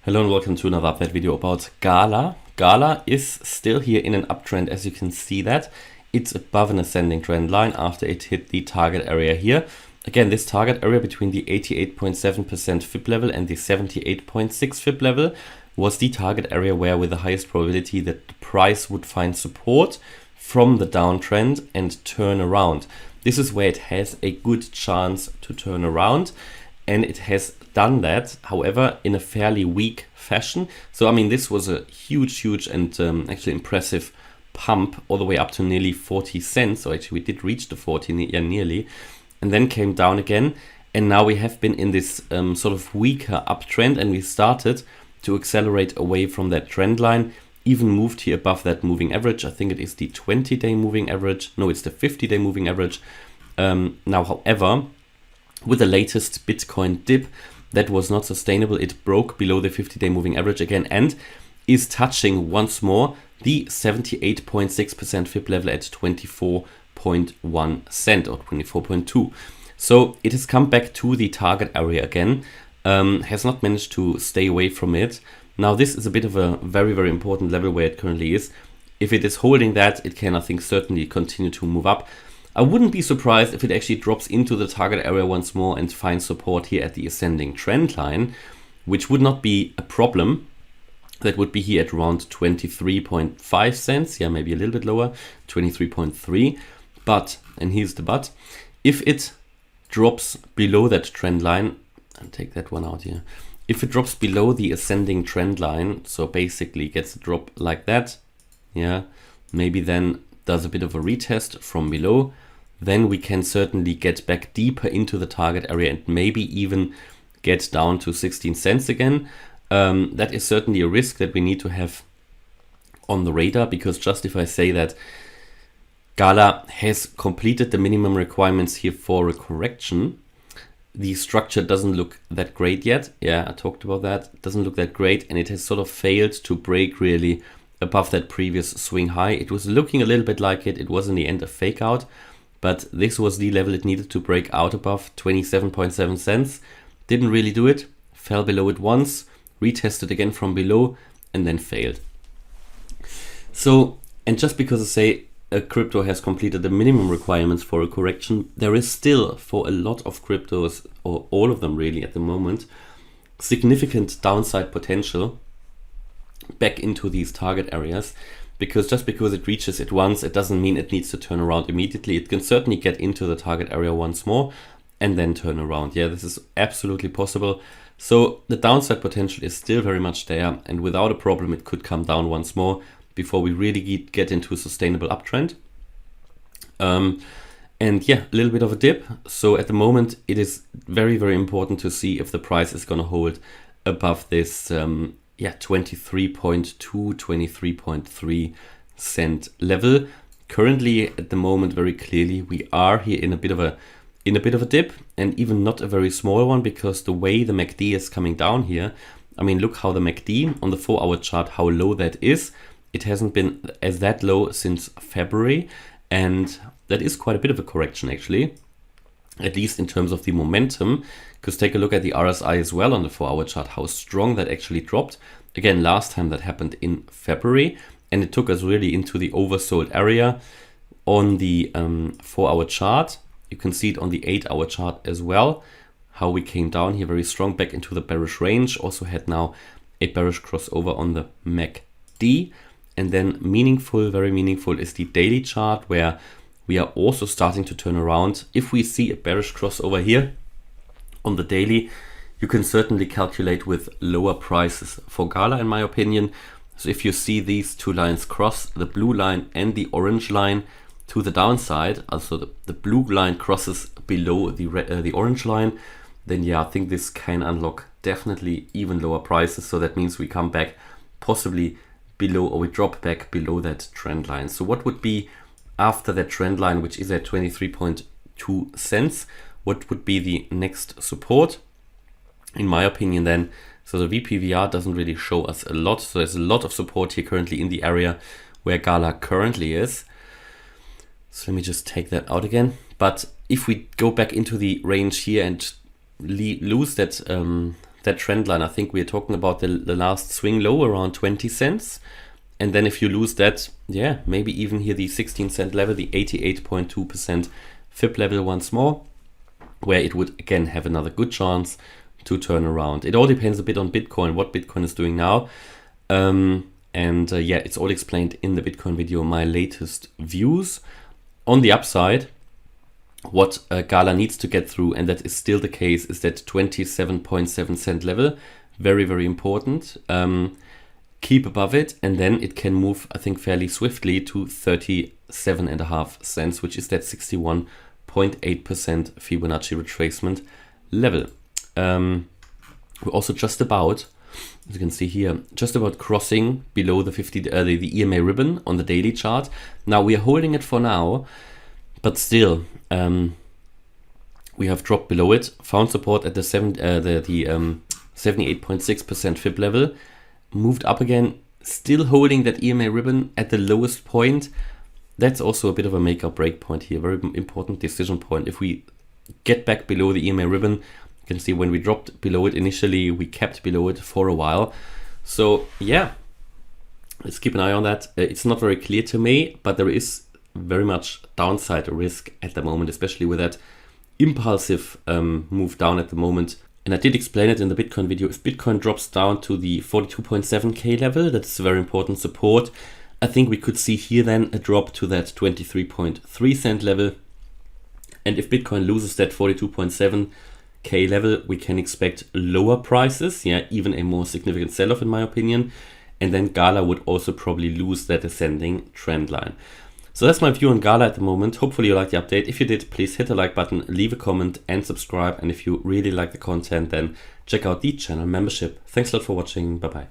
Hello and welcome to another update video about Gala. Gala is still here in an uptrend, as you can see that. It's above an ascending trend line after it hit the target area here. Again, this target area between the 88.7% FIB level and the 78.6 FIB level was the target area where with the highest probability that the price would find support from the downtrend and turn around. This is where it has a good chance to turn around, and it has done that, however, in a fairly weak fashion. So, I mean, this was a huge and actually impressive pump all the way up to nearly 40 cents. So actually we did reach the 40 nearly, and then came down again. And now we have been in this sort of weaker uptrend, and we started to accelerate away from that trend line, even moved here above that moving average. I think it is the 20-day moving average. No, it's the 50-day moving average. Now, however, with the latest Bitcoin dip, that was not sustainable. It broke below the 50-day moving average again and is touching once more the 78.6% FIB level at 24.1 cent or 24.2. So it has come back to the target area again, has not managed to stay away from it. Now this is a bit of a very important level where it currently is. If it is holding that, it can, I think, certainly continue to move up. I wouldn't be surprised if it actually drops into the target area once more and finds support here at the ascending trend line, which would not be a problem. That would be here at around 23.5 cents. Yeah, maybe a little bit lower, 23.3. But, and here's the but, if it drops below that trend line, I'll take that one out here. If it drops below the ascending trend line, so basically gets a drop like that, yeah, maybe then does a bit of a retest from below, then we can certainly get back deeper into the target area and maybe even get down to 16 cents again. That is certainly a risk that we need to have on the radar, because just if I say that Gala has completed the minimum requirements here for a correction, the structure doesn't look that great yet. Yeah, I talked about that. It doesn't look that great, and it has sort of failed to break really above that previous swing high. It was looking a little bit like it. It was in the end a fake out, but this was the level it needed to break out above, 27.7 cents. Didn't really do it. Fell below it once, retested again from below, and then failed. So, and just because I say a crypto has completed the minimum requirements for a correction, there is still, for a lot of cryptos, or all of them really at the moment, significant downside potential back into these target areas, because just because it reaches it once, it doesn't mean it needs to turn around immediately. It can certainly get into the target area once more and then turn around. Yeah, this is absolutely possible. So the downside potential is still very much there, and without a problem it could come down once more before we really get into a sustainable uptrend. And yeah, a little bit of a dip. So at the moment it is very important to see if the price is going to hold above this 23.2, 23.3 cent level. Currently, at the moment, very clearly, we are here in a bit of a dip, and even not a very small one, because the way the MACD is coming down here, I mean, look how the MACD on the 4-hour chart, how low that is. It hasn't been as that low since February, and that is quite a bit of a correction actually, at least in terms of the momentum, because take a look at the RSI as well on the 4-hour chart, how strong that actually dropped. Again, last time that happened in February, and it took us really into the oversold area on the 4-hour chart. You can see it on the 8-hour chart as well, how we came down here very strong back into the bearish range. Also had now a bearish crossover on the MACD. And then very meaningful is the daily chart, where we are also starting to turn around. If we see a bearish crossover here on the daily, you can certainly calculate with lower prices for Gala, in my opinion. So if you see these two lines cross, the blue line and the orange line, to the downside, also the blue line crosses below the orange line, then yeah, I think this can unlock definitely even lower prices. So that means we come back possibly below, or we drop back below that trend line. So what would be after that trend line, which is at 23.2 cents, what would be the next support? In my opinion then, so the VPVR doesn't really show us a lot. So there's a lot of support here currently in the area where Gala currently is. So let me just take that out again. But if we go back into the range here and lose that that trend line. I think we're talking about the last swing low around 20 cents. And then if you lose that, yeah, maybe even here the 16-cent level, the 88.2% fib level once more, where it would again have another good chance to turn around. It all depends a bit on Bitcoin, what Bitcoin is doing now. Yeah, it's all explained in the Bitcoin video, my latest views. On the upside, what Gala needs to get through, and that is still the case, is that 27.7 cent level. Very, very important. Keep above it, and then it can move, I think, fairly swiftly to 37.5 cents, which is that 61.8% Fibonacci retracement level. We're also just about, as you can see here, just about crossing below the the EMA ribbon on the daily chart. Now we are holding it for now, but still, we have dropped below it, found support at the 78.6% fib level, moved up again, still holding that EMA ribbon at the lowest point. That's also a bit of a make or break point here, very important decision point. If we get back below the EMA ribbon, you can see when we dropped below it initially, we kept below it for a while. So yeah, let's keep an eye on that. It's not very clear to me, but there is very much downside risk at the moment, especially with that impulsive move down at the moment. And I did explain it in the Bitcoin video. If Bitcoin drops down to the 42.7k level, that's a very important support. I think we could see here then a drop to that 23.3 cent level. And if Bitcoin loses that 42.7k level, we can expect lower prices. Yeah, even a more significant sell-off in my opinion. And then Gala would also probably lose that ascending trend line. So that's my view on Gala at the moment. Hopefully you liked the update. If you did, please hit the like button, leave a comment and subscribe. And if you really like the content, then check out the channel membership. Thanks a lot for watching. Bye bye.